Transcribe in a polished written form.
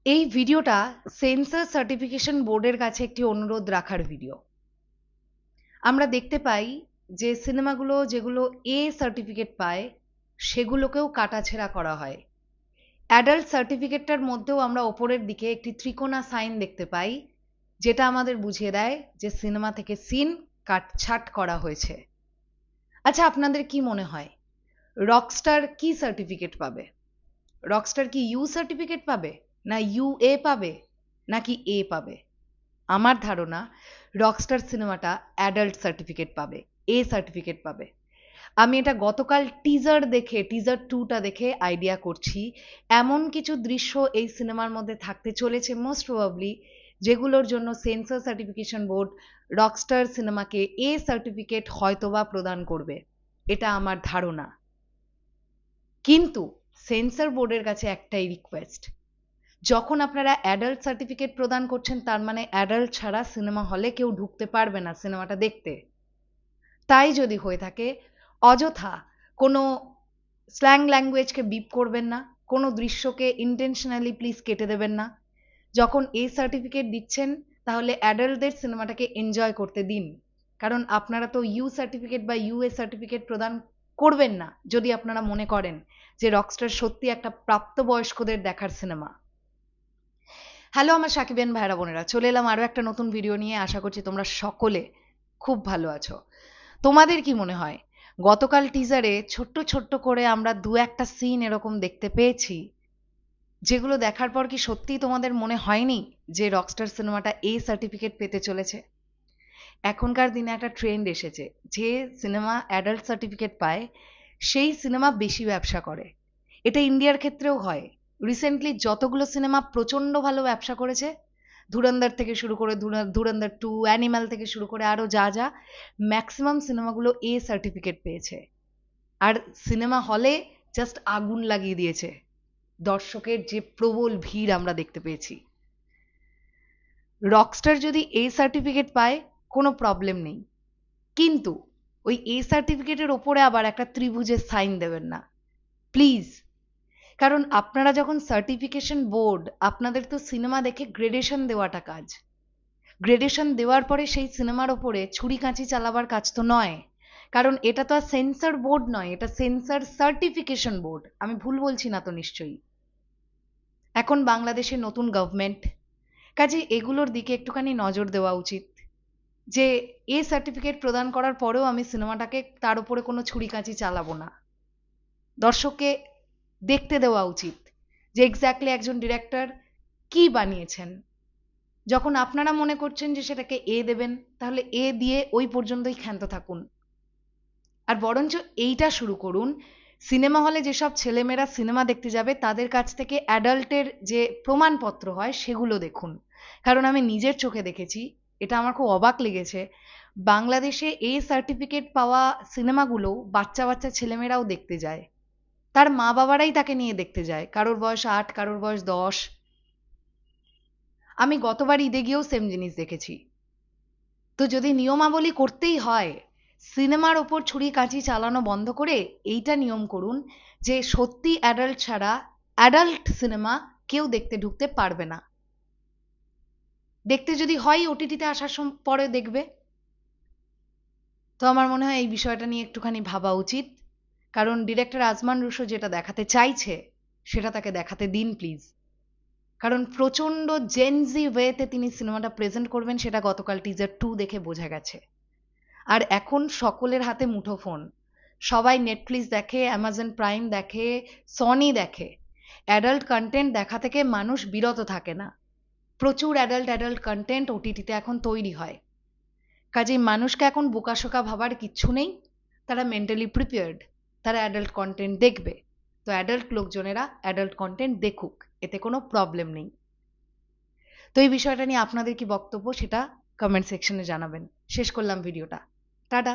এই ভিডিওটা sensor certification বোর্ডের কাছে একটি অনুরোধ রাখার ভিডিও। আমরা দেখতে পাই যে সিনেমাগুলো যেগুলো এ সার্টিফিকেট পায় সেগুলোকেও কাটাছেঁড়া করা হয়। অ্যাডাল্ট সার্টিফিকেটটার মধ্যেও আমরা ওপরের দিকে একটি ত্রিকোণা সাইন দেখতে পাই, যেটা আমাদের বুঝিয়ে দেয় যে সিনেমা থেকে সিন কাটছাঁট করা হয়েছে। আচ্ছা, আপনাদের কি মনে হয় রকস্টার কি সার্টিফিকেট পাবে? রকস্টার কি ইউ সার্টিফিকেট পাবে, না ইউএ পাবে, নাকি এ পাবে? আমার ধারণা রকস্টার সিনেমাটা অ্যাডাল্ট সার্টিফিকেট পাবে, এ সার্টিফিকেট পাবে। আমি এটা গতকাল টিজার 2টা দেখে আইডিয়া করছি। এমন কিছু দৃশ্য এই সিনেমার মধ্যে থাকতে চলেছে মোস্ট প্রবাবলি, যেগুলোর জন্য sensor certification board Rockstar সিনেমাকে A certificate হয়তোবা প্রদান করবে, এটা আমার ধারণা। কিন্তু সেন্সর বোর্ডের কাছে একটাই রিকোয়েস্ট, যখন আপনারা অ্যাডাল্ট সার্টিফিকেট প্রদান করছেন তার মানে অ্যাডাল্ট ছাড়া সিনেমা হলে কেউ ঢুকতে পারবে না সিনেমাটা দেখতে। তাই যদি হয়ে থাকে অযথা কোনো স্ল্যাং ল্যাঙ্গুয়েজকে বিপ করবেন না, কোনো দৃশ্যকে ইন্টেনশনালি প্লিজ কেটে দেবেন না। যখন এ সার্টিফিকেট দিচ্ছেন তাহলে অ্যাডাল্টদের সিনেমাটাকে এনজয় করতে দিন, কারণ আপনারা তো ইউ সার্টিফিকেট বা ইউএ সার্টিফিকেট প্রদান করবেন না যদি আপনারা মনে করেন যে রকস্টার সত্যি একটা প্রাপ্তবয়স্কদের দেখার সিনেমা। হ্যালো আমার সাকিবেন ভাইরা বোনেরা, চলে এলাম আরও একটা নতুন ভিডিও নিয়ে। আশা করছি তোমরা সকলে খুব ভালো আছো। তোমাদের কি মনে হয় গতকাল টিজারে ছোট্ট ছোট্ট করে আমরা দু একটা সিন এরকম দেখতে পেয়েছি, যেগুলো দেখার পর কি সত্যিই তোমাদের মনে হয়নি যে রকস্টার সিনেমাটা এ সার্টিফিকেট পেতে চলেছে? এখনকার দিনে একটা ট্রেন্ড এসেছে, যে সিনেমা অ্যাডাল্ট সার্টিফিকেট পায় সেই সিনেমা বেশি ব্যবসা করে। এটা ইন্ডিয়ার ক্ষেত্রেও হয়। রিসেন্টলি যতগুলো সিনেমা প্রচণ্ড ভালো ব্যবসা করেছে, ধুরন্ধর থেকে শুরু করে ধুরন্ধর 2, অ্যানিমাল থেকে শুরু করে আরও যা যা, ম্যাক্সিমাম সিনেমাগুলো এ সার্টিফিকেট পেয়েছে। আর সিনেমা হলে জাস্ট আগুন লাগিয়ে দিয়েছে, দর্শকের যে প্রবল ভিড় আমরা দেখতে পেয়েছি। রকস্টার যদি এ সার্টিফিকেট পায় কোনো প্রবলেম নেই, কিন্তু ওই এ সার্টিফিকেটের ওপরে আবার একটা ত্রিভুজের সাইন দেবেন না প্লিজ। কারণ আপনারা যখন সার্টিফিকেশন বোর্ড, আপনাদের তো সিনেমা দেখে গ্রেডেশন দেওয়াটা কাজ। গ্রেডেশন দেওয়ার পরে সেই সিনেমার ওপরে ছুরি কাঁচি চালাবার কাজ তো নয়। কারণ এটা তো আর সেন্সর বোর্ড নয়, এটা সেন্সর সার্টিফিকেশন বোর্ড। আমি ভুল বলছি না তো নিশ্চয়ই? এখন বাংলাদেশে নতুন গভর্নমেন্ট, কাজে এগুলোর দিকে একটুখানি নজর দেওয়া উচিত, যে এ সার্টিফিকেট প্রদান করার পরেও আমি সিনেমাটাকে তার উপরে কোনো ছুরি কাঁচি চালাবো না। দর্শককে দেখতে দেওয়া উচিত যে এক্স্যাক্টলি একজন ডিরেক্টর কি বানিয়েছেন। যখন আপনারা মনে করছেন যে সেটাকে এ দেবেন, তাহলে এ দিয়ে ওই পর্যন্তই ক্ষান্ত থাকুন। আর বরঞ্চ এইটা শুরু করুন, সিনেমা হলে যেসব ছেলেমেয়েরা সিনেমা দেখতে যাবে তাদের কাছ থেকে অ্যাডাল্টের যে প্রমাণপত্র হয় সেগুলো দেখুন। কারণ আমি নিজের চোখে দেখেছি, এটা আমার খুব অবাক লেগেছে, বাংলাদেশে এ সার্টিফিকেট পাওয়া সিনেমাগুলো বাচ্চা বাচ্চা ছেলেমেয়েরাও দেখতে যায়। তার মা বাবারাই তাকে নিয়ে দেখতে যায়, কারোর বয়স 8, কারোর বয়স 10। আমি গতবার ঈদে গিয়েও সেম জিনিস দেখেছি। তো যদি নিয়মাবলী করতেই হয়, সিনেমার ওপর ছুরি কাঁচি চালানো বন্ধ করে এইটা নিয়ম করুন যে সত্যি অ্যাডাল্ট ছাড়া অ্যাডাল্ট সিনেমা কেউ দেখতে ঢুকতে পারবে না। দেখতে যদি হয় ওটিটিতে আসার পরে দেখবে। তো আমার মনে হয় এই বিষয়টা নিয়ে একটুখানি ভাবা উচিত, কারণ ডিরেক্টর আজমান রুশো যেটা দেখাতে চাইছে সেটা তাকে দেখাতে দিন প্লিজ। কারণ প্রচণ্ড জেনজি ওয়েতে তিনি সিনেমাটা প্রেজেন্ট করবেন সেটা গতকাল টিজার 2 দেখে বোঝা গেছে। আর এখন সকলের হাতে মুঠোফোন, সবাই নেটফ্লিক্স দেখে, অ্যামাজন প্রাইম দেখে, সনি দেখে। অ্যাডাল্ট কন্টেন্ট দেখা থেকে মানুষ বিরত থাকে না। প্রচুর অ্যাডাল্ট কন্টেন্ট ওটিটিতে এখন তৈরি হয়। কাজেই মানুষকে এখন বোকাশোকা ভাবার কিচ্ছু নেই, তারা মেন্টালি প্রিপেয়ার্ড, তারা অ্যাডাল্ট কন্টেন্ট দেখবে। তো অ্যাডাল্ট লোকজনেরা অ্যাডাল্ট কন্টেন্ট দেখুক, এতে কোনো প্রবলেম নেই। তো এই বিষয়টা নিয়ে আপনাদের কি বক্তব্য সেটা কমেন্ট সেকশনে জানাবেন। শেষ করলাম ভিডিওটা। টাটা।